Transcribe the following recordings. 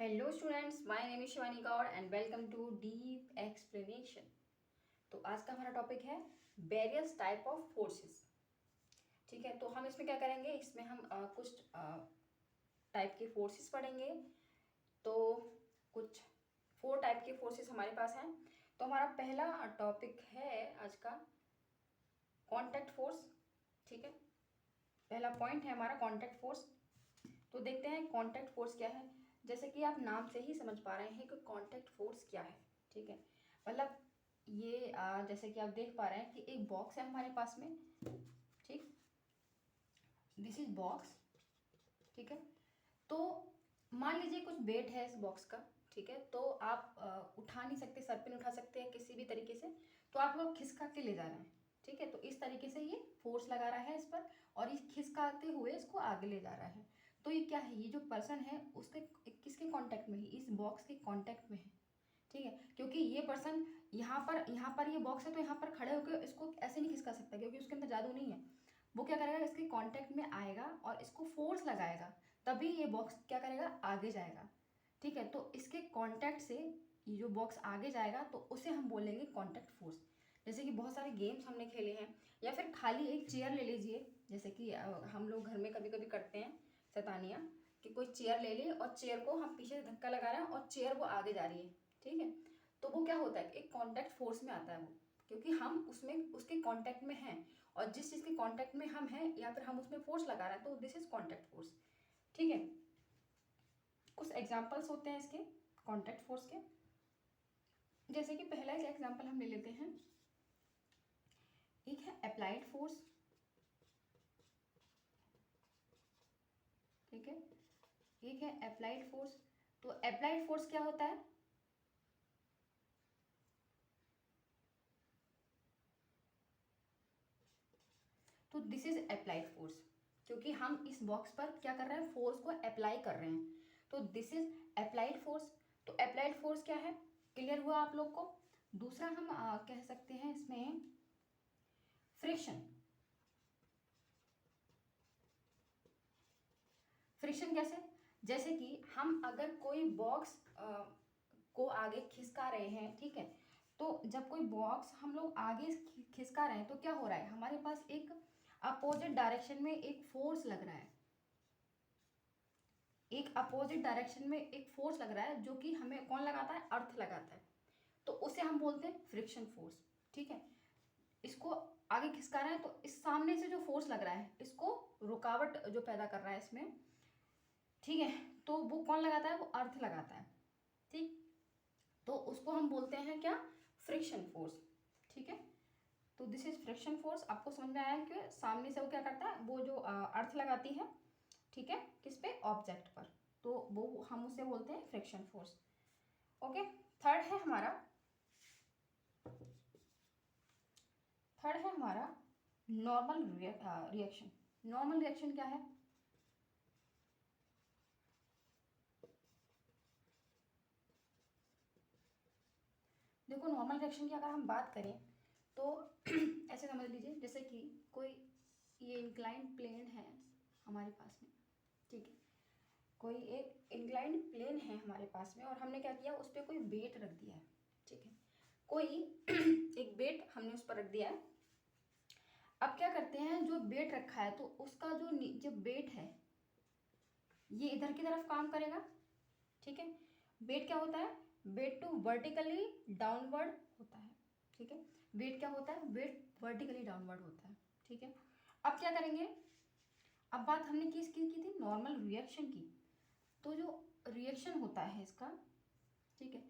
Hello students, my name is Shivani Gaur and welcome to deep explanation. तो आज का हमारा टॉपिक है वेरियस टाइप ऑफ फोर्सेस। ठीक है, तो हम इसमें क्या करेंगे, इसमें हम कुछ टाइप के फोर्सेस पढ़ेंगे। तो कुछ 4 टाइप के फोर्सेस हमारे पास हैं। तो हमारा पहला टॉपिक है आज का कॉन्टैक्ट फोर्स। ठीक है, पहला पॉइंट है हमारा कॉन्टैक्ट फोर्स। तो देखते हैं कॉन्टैक्ट फोर्स क्या है। जैसे कि आप नाम से ही समझ पा रहे हैं कि कॉन्टैक्ट फोर्स क्या है। ठीक है, मतलब ये जैसे कि आप देख पा रहे हैं कि एक बॉक्स है हमारे पास में। ठीक, दिस इज बॉक्स। ठीक है, तो मान लीजिए कुछ वेट है इस बॉक्स का। ठीक है, तो आप उठा नहीं सकते, सर पे नहीं उठा सकते हैं किसी भी तरीके से, तो आप लोग खिसका के ले जा रहे हैं। ठीक है, तो इस तरीके से ये फोर्स लगा रहा है इस पर और इस खिसकाते हुए इसको आगे ले जा रहा है। तो ये क्या है, ये जो पर्सन है उसके किसके कांटेक्ट में है, इस बॉक्स के कांटेक्ट में है। ठीक है, क्योंकि ये पर्सन यहाँ पर ये बॉक्स है, तो यहाँ पर खड़े होकर इसको ऐसे नहीं खिसका सकता क्योंकि उसके अंदर जादू नहीं है। वो क्या करेगा, इसके कांटेक्ट में आएगा और इसको फोर्स लगाएगा, तभी ये बॉक्स क्या करेगा, आगे जाएगा। ठीक है, तो इसके कांटेक्ट से ये जो बॉक्स आगे जाएगा तो उसे हम बोलेंगे कांटेक्ट फोर्स। जैसे कि बहुत सारे गेम्स हमने खेले हैं, या फिर खाली एक चेयर ले लीजिए। जैसे कि हम लोग घर में कभी कभी करते हैं शैतानियाँ, कि कोई चेयर ले ली और चेयर को हम पीछे से धक्का लगा रहे हैं और चेयर वो आगे जा रही है। ठीक है, तो वो क्या होता है, एक कांटेक्ट फोर्स में आता है वो, क्योंकि हम उसमें उसके कांटेक्ट में हैं और जिस चीज़ के कांटेक्ट में हम हैं या फिर हम उसमें फोर्स लगा रहे हैं, तो दिस इज कांटेक्ट फोर्स। ठीक है, कुछ एग्जांपल्स होते हैं इसके कांटेक्ट फोर्स के। जैसे कि पहला एक एग्जांपल हम ले लेते हैं, एक है अप्लाइड फोर्स। ठीक है, एक है अप्लाइड फोर्स। तो अप्लाइड फोर्स क्या होता है, तो दिस इज अप्लाइड फोर्स, क्योंकि हम इस बॉक्स पर क्या कर रहे हैं, फोर्स को अप्लाई कर रहे हैं, तो दिस इज अप्लाइड फोर्स। तो अप्लाइड फोर्स क्या है, क्लियर हुआ आप लोग को। दूसरा हम कह सकते हैं इसमें फ्रिक्शन। फ्रिक्शन कैसे, जैसे कि हम अगर कोई बॉक्स को आगे खिसका रहे हैं। ठीक है, तो जब कोई बॉक्स हम लोग आगे खिसका रहे हैं तो क्या हो रहा है, हमारे पास एक अपोजिट डायरेक्शन में एक फोर्स लग रहा है। एक अपोजिट डायरेक्शन में एक फोर्स लग रहा है, जो कि हमें कौन लगाता है, अर्थ लगाता है, तो उसे हम बोलते हैं फ्रिक्शन फोर्स। ठीक है, इसको आगे खिसका रहे हैं तो इस सामने से जो फोर्स लग रहा है इसको रुकावट जो पैदा कर रहा है इसमें। ठीक है, तो वो कौन लगाता है, वो अर्थ लगाता है। ठीक, तो उसको हम बोलते हैं क्या, फ्रिक्शन फोर्स। ठीक है, तो दिस इज फ्रिक्शन फोर्स। आपको समझ में आया कि सामने से वो क्या करता है, वो जो अर्थ लगाती है, ठीक है, किस पे, ऑब्जेक्ट पर, तो वो हम उसे बोलते हैं फ्रिक्शन फोर्स। ओके, थर्ड है हमारा नॉर्मल रिएक्शन। नॉर्मल रिएक्शन क्या है, देखो नॉर्मल रिएक्शन की अगर हम बात करें तो ऐसे समझ लीजिए, जैसे कि कोई ये इंक्लाइंड प्लेन है हमारे पास में। ठीक है, कोई एक इंक्लाइंड प्लेन है हमारे पास में और हमने क्या किया, उस पर कोई वेट रख दिया है। ठीक है, कोई एक वेट हमने उस पर रख दिया है। अब क्या करते हैं, जो वेट रखा है तो उसका जो वेट है ये इधर की तरफ काम करेगा। ठीक है, वेट क्या होता है, वेट टू वर्टिकली डाउनवर्ड होता है। ठीक है, वेट क्या होता है, वेट वर्टिकली डाउनवर्ड होता है। ठीक है, अब क्या करेंगे, अब बात हमने किसकी की थी, नॉर्मल रिएक्शन की। तो जो रिएक्शन होता है इसका, ठीक है,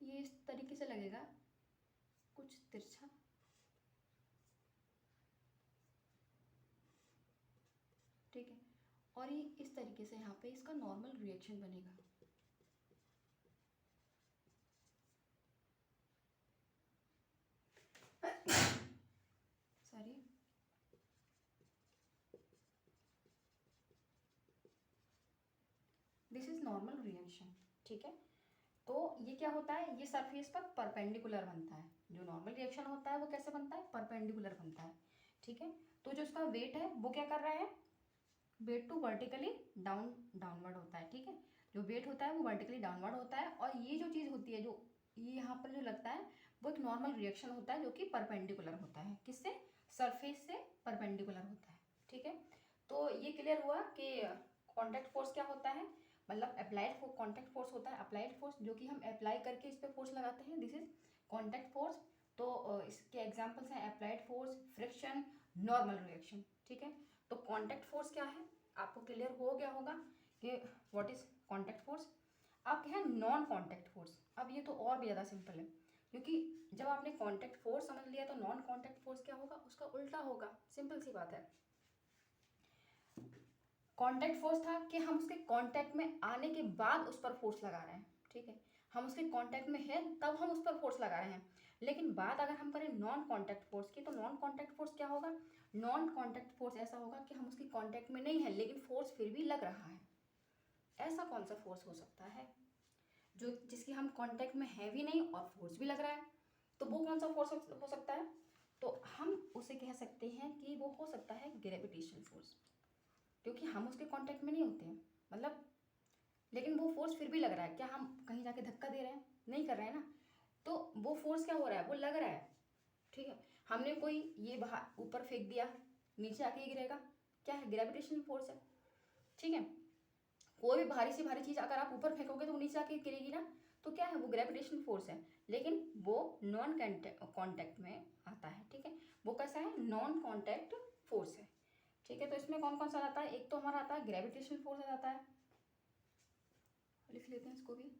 ये इस तरीके से लगेगा, कुछ तिरछा। ठीक है, और ये इस तरीके से यहाँ पे इसका नॉर्मल रिएक्शन बनेगा। Sorry, this is normal reaction. ठीक है, तो ये क्या होता है, ये सरफेस पर परपेंडिकुलर बनता है। जो नॉर्मल रिएक्शन होता है वो कैसे बनता है, परपेंडिकुलर बनता है। ठीक है, तो जो इसका वेट है वो क्या कर रहा है, वेट टू वर्टिकली डाउनवर्ड होता है। ठीक है, जो वेट होता है वो वर्टिकली डाउनवर्ड होता है, और ये जो चीज़ होती है, जो ये यहाँ पर जो लगता है, वो एक नॉर्मल रिएक्शन होता है जो कि परपेंडिकुलर होता है, किससे, सरफेस से परपेंडिकुलर होता है। ठीक है, तो ये क्लियर हुआ कि कॉन्टैक्ट फोर्स क्या होता है, मतलब अप्लाइड कॉन्टैक्ट फोर्स होता है, अप्लाइड फोर्स जो कि हम अप्लाई करके इस पर फोर्स लगाते हैं, दिस इज कॉन्टैक्ट फोर्स। तो इसके एग्जाम्पल्स हैं applied force, friction, normal reaction. ठीक है, तो कॉन्टैक्ट फोर्स क्या है, आपको क्लियर हो गया होगा कि व्हाट इज कॉन्टैक्ट फोर्स। अब क्या है नॉन कॉन्टैक्ट फोर्स। अब ये तो और भी ज़्यादा सिंपल है, क्योंकि जब आपने कॉन्टैक्ट फोर्स समझ लिया तो नॉन कॉन्टैक्ट फोर्स क्या होगा, उसका उल्टा होगा, सिंपल सी बात है। कॉन्टैक्ट फोर्स था कि हम उसके कॉन्टैक्ट में आने के बाद उस पर फोर्स लगा रहे हैं। ठीक है, हम उसके कॉन्टैक्ट में हैं तब हम उस पर फोर्स लगा रहे हैं। लेकिन बात अगर हम करें नॉन कॉन्टैक्ट फोर्स की, तो नॉन कॉन्टैक्ट फोर्स क्या होगा, नॉन कॉन्टैक्ट फोर्स ऐसा होगा कि हम उसके कॉन्टैक्ट में नहीं है लेकिन फोर्स फिर भी लग रहा है। ऐसा कौन सा फोर्स हो सकता है जो जिसकी हम कांटेक्ट में है भी नहीं और फोर्स भी लग रहा है, तो वो कौन सा फोर्स हो सकता है, तो हम उसे कह सकते हैं कि वो हो सकता है ग्रेविटेशन फोर्स, क्योंकि हम उसके कांटेक्ट में नहीं होते हैं, मतलब लेकिन वो फोर्स फिर भी लग रहा है। क्या हम कहीं जाके धक्का दे रहे हैं, नहीं कर रहे हैं ना, तो वो फोर्स क्या हो रहा है, वो लग रहा है। ठीक है, हमने कोई ये बाहर ऊपर फेंक दिया, नीचे आके ही गिरेगा, क्या है, ग्रेविटेशन फोर्स है। ठीक है, कोई भी भारी से भारी चीज़ अगर आप ऊपर फेंकोगे तो वो नीचे आके गिरेगी ना, तो क्या है, वो ग्रेविटेशन फोर्स है, लेकिन वो नॉन कॉन्टैक्ट में आता है। ठीक है, वो कैसा है, नॉन कॉन्टैक्ट फोर्स है। ठीक है, तो इसमें कौन कौन सा आता है, एक तो हमारा आता है ग्रेविटेशन फोर्स आता है, लिख लेते हैं इसको भी।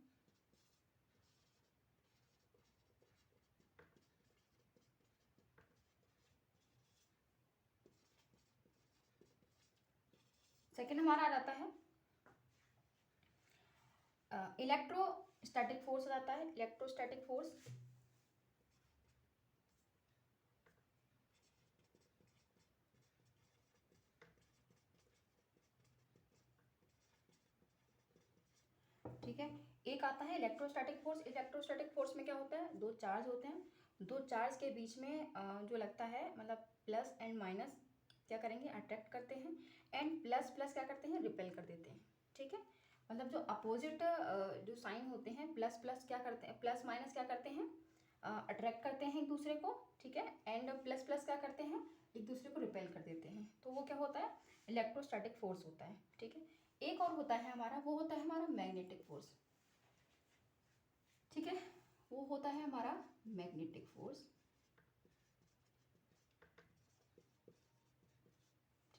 सेकेंड हमारा आ जाता है इलेक्ट्रोस्टैटिक फोर्स आता है, इलेक्ट्रोस्टैटिक फोर्स। ठीक है, एक आता है इलेक्ट्रोस्टैटिक फोर्स। इलेक्ट्रोस्टैटिक फोर्स में क्या होता है, दो चार्ज होते हैं, दो चार्ज के बीच में जो लगता है, मतलब प्लस एंड माइनस क्या करेंगे, अट्रैक्ट करते हैं, एंड प्लस प्लस क्या करते हैं, रिपेल कर देते हैं। ठीक है, मतलब जो अपोजिट जो साइन होते हैं, प्लस प्लस क्या करते हैं, प्लस माइनस क्या करते हैं, अट्रैक्ट करते हैं एक दूसरे को। ठीक है, एंड प्लस प्लस क्या करते हैं, एक दूसरे को रिपेल कर देते हैं, तो वो क्या होता है, इलेक्ट्रोस्टैटिक फोर्स होता है। ठीक है, एक और होता है हमारा, वो होता है हमारा मैग्नेटिक फोर्स। ठीक है, वो होता है हमारा मैग्नेटिक फोर्स।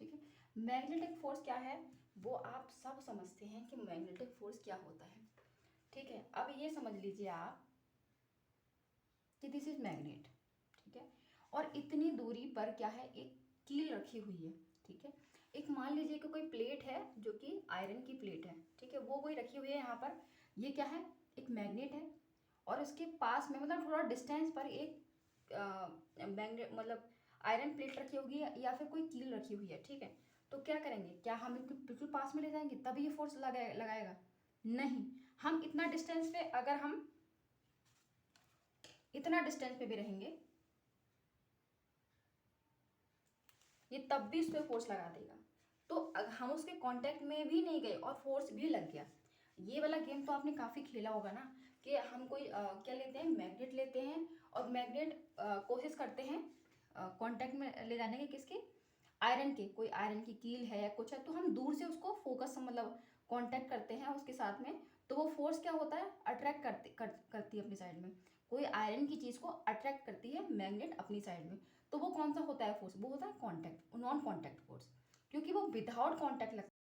ठीक है, मैग्नेटिक फोर्स क्या है, वो आप सब समझते हैं कि मैग्नेटिक फोर्स क्या होता है। ठीक है, अब ये समझ लीजिए आप कि दिस इज मैग्नेट। ठीक है, और इतनी दूरी पर क्या है, एक कील रखी हुई है। ठीक है, एक मान लीजिए कि कोई प्लेट है जो कि आयरन की प्लेट है। ठीक है, वो कोई रखी हुई है यहाँ पर, ये क्या है, एक मैग्नेट है, और इसके पास में मतलब थोड़ा डिस्टेंस पर एक मैग्नेट मतलब आयरन प्लेट रखी होगी या फिर कोई कील रखी हुई है। ठीक है, तो क्या करेंगे, क्या हम इनको बिल्कुल पास में ले जाएंगे तभी ये फोर्स लगाएगा, नहीं। हम इतना डिस्टेंस पे अगर हम इतना डिस्टेंस पे भी रहेंगे, ये तब भी उस पर फोर्स लगा देगा। तो हम उसके कांटेक्ट में भी नहीं गए और फोर्स भी लग गया। ये वाला गेम तो आपने काफ़ी खेला होगा ना, कि हम कोई क्या लेते हैं, मैग्नेट लेते हैं, और मैग्नेट कोशिश करते हैं कांटेक्ट में ले जाने के, किसके, आयरन के, कोई आयरन की कील है या कुछ है, तो हम दूर से उसको फोकस मतलब कांटेक्ट करते हैं उसके साथ में, तो वो फोर्स क्या होता है, अट्रैक्ट करती है अपनी साइड में। कोई आयरन की चीज़ को अट्रैक्ट करती है मैग्नेट अपनी साइड में, तो वो कौन सा होता है फोर्स, वो होता है कॉन्टैक्ट, नॉन कॉन्टैक्ट फोर्स, क्योंकि वो विदाउट कॉन्टैक्ट लगता है।